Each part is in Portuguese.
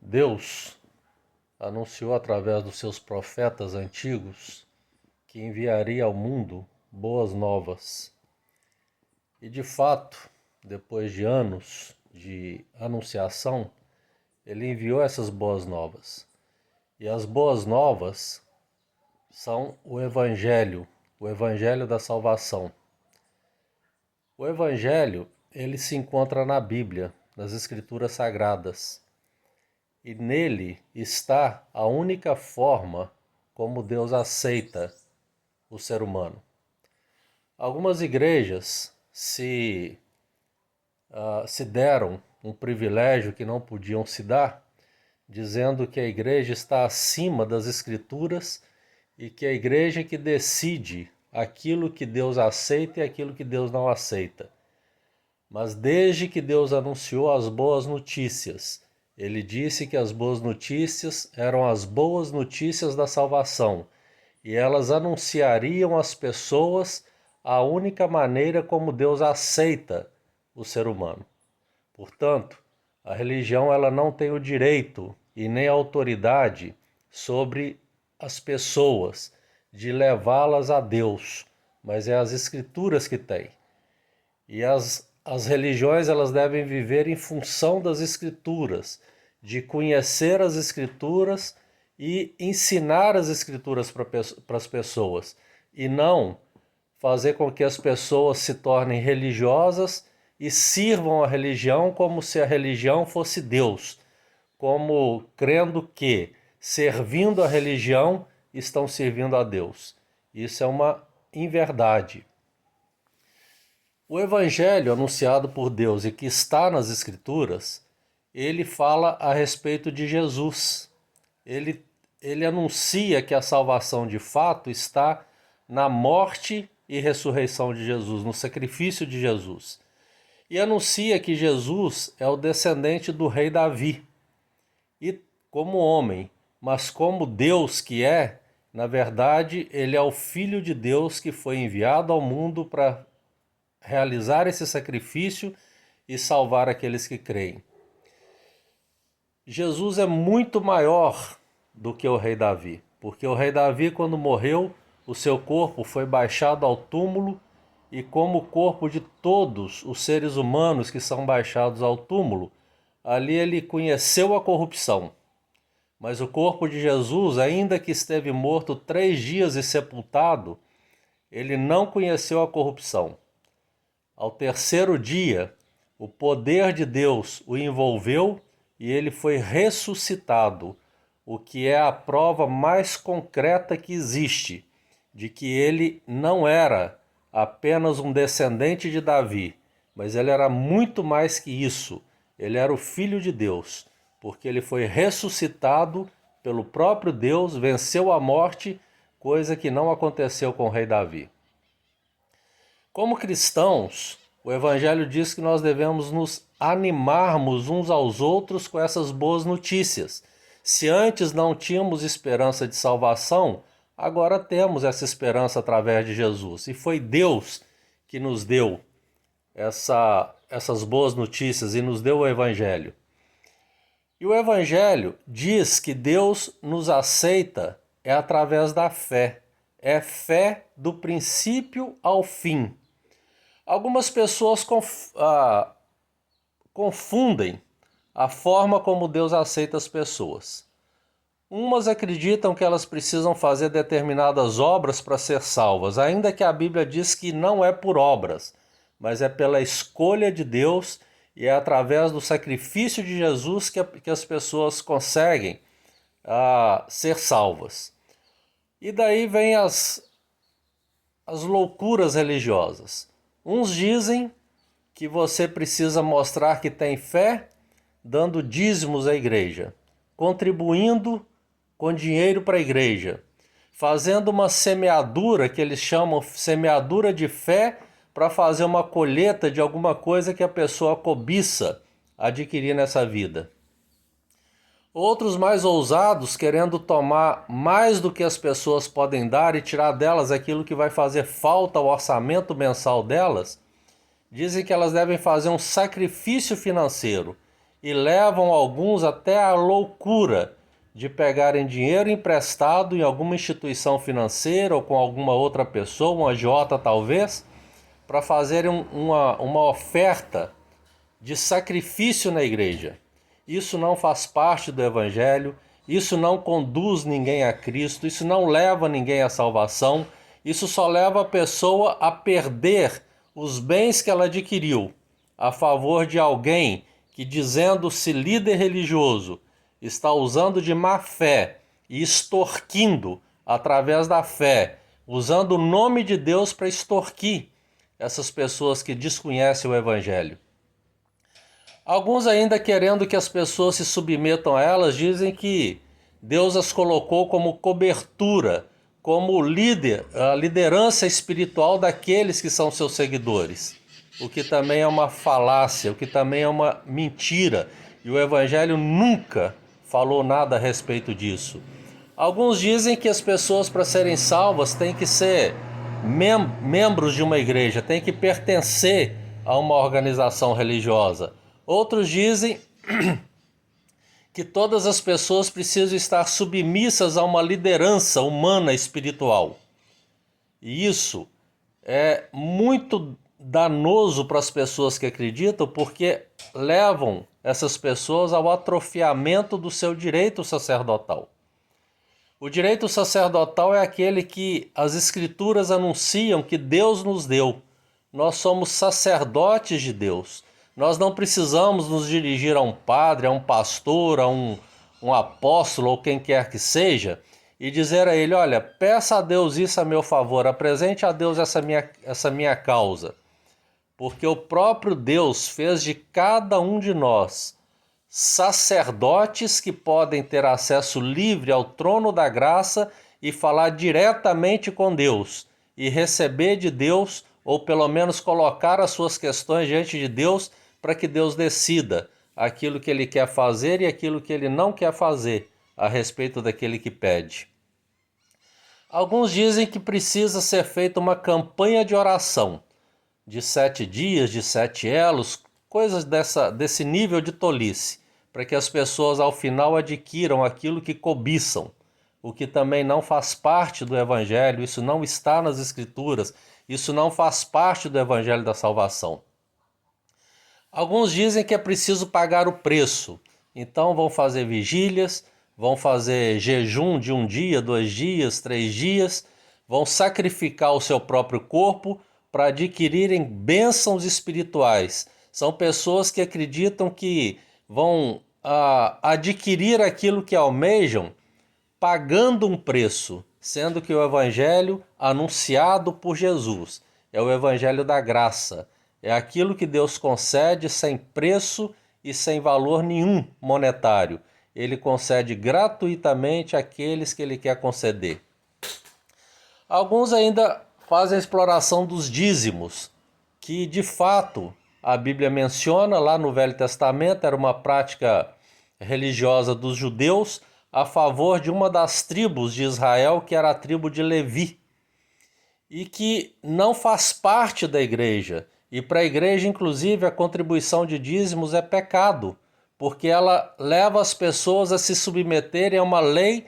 Deus anunciou através dos seus profetas antigos que enviaria ao mundo boas novas. E de fato, depois de anos de anunciação, ele enviou essas boas novas. E as boas novas são o Evangelho da salvação. O Evangelho, ele se encontra na Bíblia, nas Escrituras Sagradas. E nele está a única forma como Deus aceita o ser humano. Algumas igrejas se deram um privilégio que não podiam se dar, dizendo que a igreja está acima das Escrituras e que a igreja é que decide aquilo que Deus aceita e aquilo que Deus não aceita. Mas desde que Deus anunciou as boas notícias, ele disse que as boas notícias eram as boas notícias da salvação, e elas anunciariam às pessoas a única maneira como Deus aceita o ser humano. Portanto, a religião ela não tem o direito e nem a autoridade sobre as pessoas de levá-las a Deus, mas é as Escrituras que têm. E as religiões elas devem viver em função das Escrituras, de conhecer as Escrituras e ensinar as Escrituras para as pessoas, e não fazer com que as pessoas se tornem religiosas e sirvam a religião como se a religião fosse Deus, como crendo que, servindo a religião, estão servindo a Deus. Isso é uma inverdade. O Evangelho anunciado por Deus e que está nas Escrituras, ele fala a respeito de Jesus. Ele anuncia que a salvação de fato está na morte e ressurreição de Jesus, no sacrifício de Jesus. E anuncia que Jesus é o descendente do rei Davi. E como homem, mas como Deus que é, na verdade, ele é o Filho de Deus que foi enviado ao mundo para realizar esse sacrifício e salvar aqueles que creem. Jesus é muito maior do que o rei Davi, porque o rei Davi, quando morreu, o seu corpo foi baixado ao túmulo, e como o corpo de todos os seres humanos que são baixados ao túmulo, ali ele conheceu a corrupção. Mas o corpo de Jesus, ainda que esteve morto 3 dias e sepultado, ele não conheceu a corrupção. Ao 3º dia, o poder de Deus o envolveu e ele foi ressuscitado, o que é a prova mais concreta que existe de que ele não era apenas um descendente de Davi, mas ele era muito mais que isso. Ele era o Filho de Deus, porque ele foi ressuscitado pelo próprio Deus, venceu a morte, coisa que não aconteceu com o rei Davi. Como cristãos, o Evangelho diz que nós devemos nos animarmos uns aos outros com essas boas notícias. Se antes não tínhamos esperança de salvação, agora temos essa esperança através de Jesus. E foi Deus que nos deu essas boas notícias e nos deu o Evangelho. E o Evangelho diz que Deus nos aceita é através da fé. É fé do princípio ao fim. Algumas pessoas confundem a forma como Deus aceita as pessoas. Umas acreditam que elas precisam fazer determinadas obras para ser salvas, ainda que a Bíblia diz que não é por obras, mas é pela escolha de Deus e é através do sacrifício de Jesus que as pessoas conseguem ser salvas. E daí vem as loucuras religiosas. Uns dizem que você precisa mostrar que tem fé dando dízimos à igreja, contribuindo com dinheiro para a igreja, fazendo uma semeadura que eles chamam semeadura de fé para fazer uma colheita de alguma coisa que a pessoa cobiça adquirir nessa vida. Outros mais ousados, querendo tomar mais do que as pessoas podem dar e tirar delas aquilo que vai fazer falta ao orçamento mensal delas, dizem que elas devem fazer um sacrifício financeiro. e levam alguns até a loucura de pegarem dinheiro emprestado em alguma instituição financeira ou com alguma outra pessoa, um agiota talvez, para fazerem uma oferta de sacrifício na igreja. Isso não faz parte do Evangelho, isso não conduz ninguém a Cristo, isso não leva ninguém à salvação, isso só leva a pessoa a perder os bens que ela adquiriu a favor de alguém que, dizendo-se líder religioso, está usando de má fé e extorquindo através da fé, usando o nome de Deus para extorquir essas pessoas que desconhecem o Evangelho. Alguns ainda querendo que as pessoas se submetam a elas, dizem que Deus as colocou como cobertura, como líder, a liderança espiritual daqueles que são seus seguidores. O que também é uma falácia, o que também é uma mentira. E o Evangelho nunca falou nada a respeito disso. Alguns dizem que as pessoas, para serem salvas, têm que ser membros de uma igreja, têm que pertencer a uma organização religiosa. Outros dizem que todas as pessoas precisam estar submissas a uma liderança humana espiritual. E isso é muito danoso para as pessoas que acreditam, porque levam essas pessoas ao atrofiamento do seu direito sacerdotal. O direito sacerdotal é aquele que as Escrituras anunciam que Deus nos deu. Nós somos sacerdotes de Deus. Nós não precisamos nos dirigir a um padre, a um pastor, a um apóstolo ou quem quer que seja e dizer a ele: olha, peça a Deus isso a meu favor, apresente a Deus essa minha causa. Porque o próprio Deus fez de cada um de nós sacerdotes que podem ter acesso livre ao trono da graça e falar diretamente com Deus e receber de Deus, ou pelo menos colocar as suas questões diante de Deus para que Deus decida aquilo que ele quer fazer e aquilo que ele não quer fazer a respeito daquele que pede. Alguns dizem que precisa ser feita uma campanha de oração de 7 dias, de 7 elos, coisas desse nível de tolice, para que as pessoas ao final adquiram aquilo que cobiçam, o que também não faz parte do Evangelho, isso não está nas Escrituras, isso não faz parte do Evangelho da salvação. Alguns dizem que é preciso pagar o preço, então vão fazer vigílias, vão fazer jejum de 1 dia, 2 dias, 3 dias, vão sacrificar o seu próprio corpo para adquirirem bênçãos espirituais. São pessoas que acreditam que vão adquirir aquilo que almejam pagando um preço, sendo que o Evangelho anunciado por Jesus é o Evangelho da graça. É aquilo que Deus concede sem preço e sem valor nenhum monetário. Ele concede gratuitamente àqueles que ele quer conceder. Alguns ainda fazem a exploração dos dízimos, que de fato a Bíblia menciona lá no Velho Testamento, era uma prática religiosa dos judeus a favor de uma das tribos de Israel, que era a tribo de Levi, e que não faz parte da igreja. E para a igreja, inclusive, a contribuição de dízimos é pecado, porque ela leva as pessoas a se submeterem a uma lei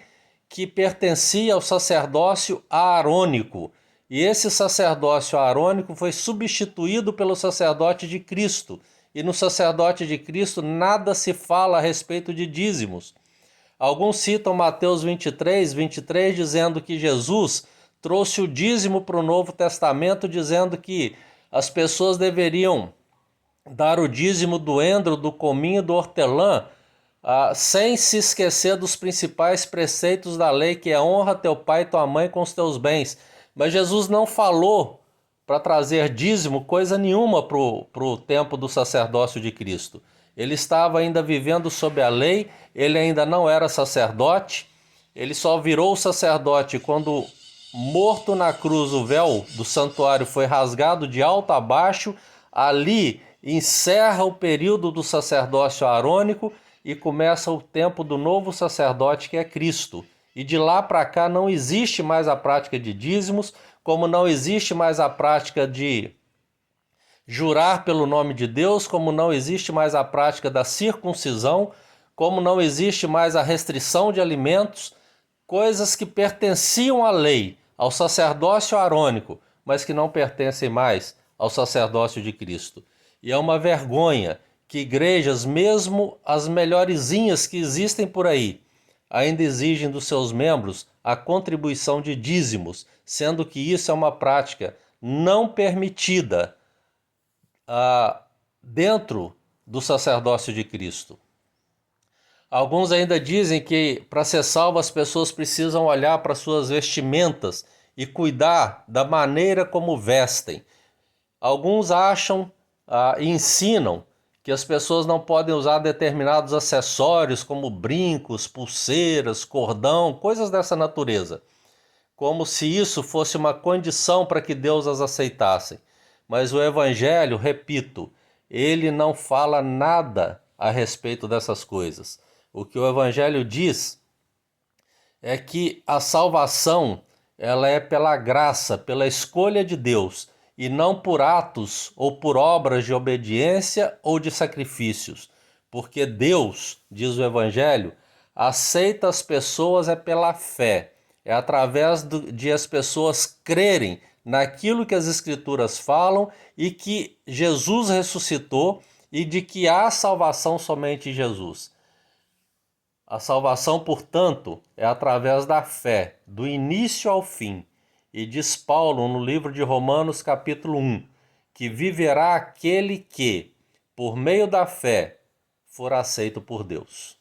que pertencia ao sacerdócio aarônico. E esse sacerdócio aarônico foi substituído pelo sacerdote de Cristo. E no sacerdote de Cristo nada se fala a respeito de dízimos. Alguns citam Mateus 23, dizendo que Jesus trouxe o dízimo para o Novo Testamento, dizendo que as pessoas deveriam dar o dízimo do endro, do cominho, do hortelã, sem se esquecer dos principais preceitos da lei, que é honra teu pai e tua mãe com os teus bens. Mas Jesus não falou para trazer dízimo coisa nenhuma para o tempo do sacerdócio de Cristo. Ele estava ainda vivendo sob a lei, ele ainda não era sacerdote, ele só virou sacerdote quando, morto na cruz, o véu do santuário foi rasgado de alto a baixo. Ali encerra o período do sacerdócio aarônico e começa o tempo do novo sacerdote, que é Cristo. E de lá para cá não existe mais a prática de dízimos, como não existe mais a prática de jurar pelo nome de Deus, como não existe mais a prática da circuncisão, como não existe mais a restrição de alimentos, coisas que pertenciam à lei, ao sacerdócio arônico, mas que não pertencem mais ao sacerdócio de Cristo. E é uma vergonha que igrejas, mesmo as melhorzinhas que existem por aí, ainda exigem dos seus membros a contribuição de dízimos, sendo que isso é uma prática não permitida dentro do sacerdócio de Cristo. Alguns ainda dizem que para ser salvo as pessoas precisam olhar para suas vestimentas e cuidar da maneira como vestem. Alguns acham e ensinam que as pessoas não podem usar determinados acessórios como brincos, pulseiras, cordão, coisas dessa natureza, como se isso fosse uma condição para que Deus as aceitasse. Mas o Evangelho, repito, ele não fala nada a respeito dessas coisas. O que o Evangelho diz é que a salvação ela é pela graça, pela escolha de Deus, e não por atos ou por obras de obediência ou de sacrifícios. Porque Deus, diz o Evangelho, aceita as pessoas pela fé. É através de as pessoas crerem naquilo que as Escrituras falam e que Jesus ressuscitou e de que há salvação somente em Jesus. A salvação, portanto, é através da fé, do início ao fim. E diz Paulo no livro de Romanos, capítulo 1, que viverá aquele que, por meio da fé, for aceito por Deus.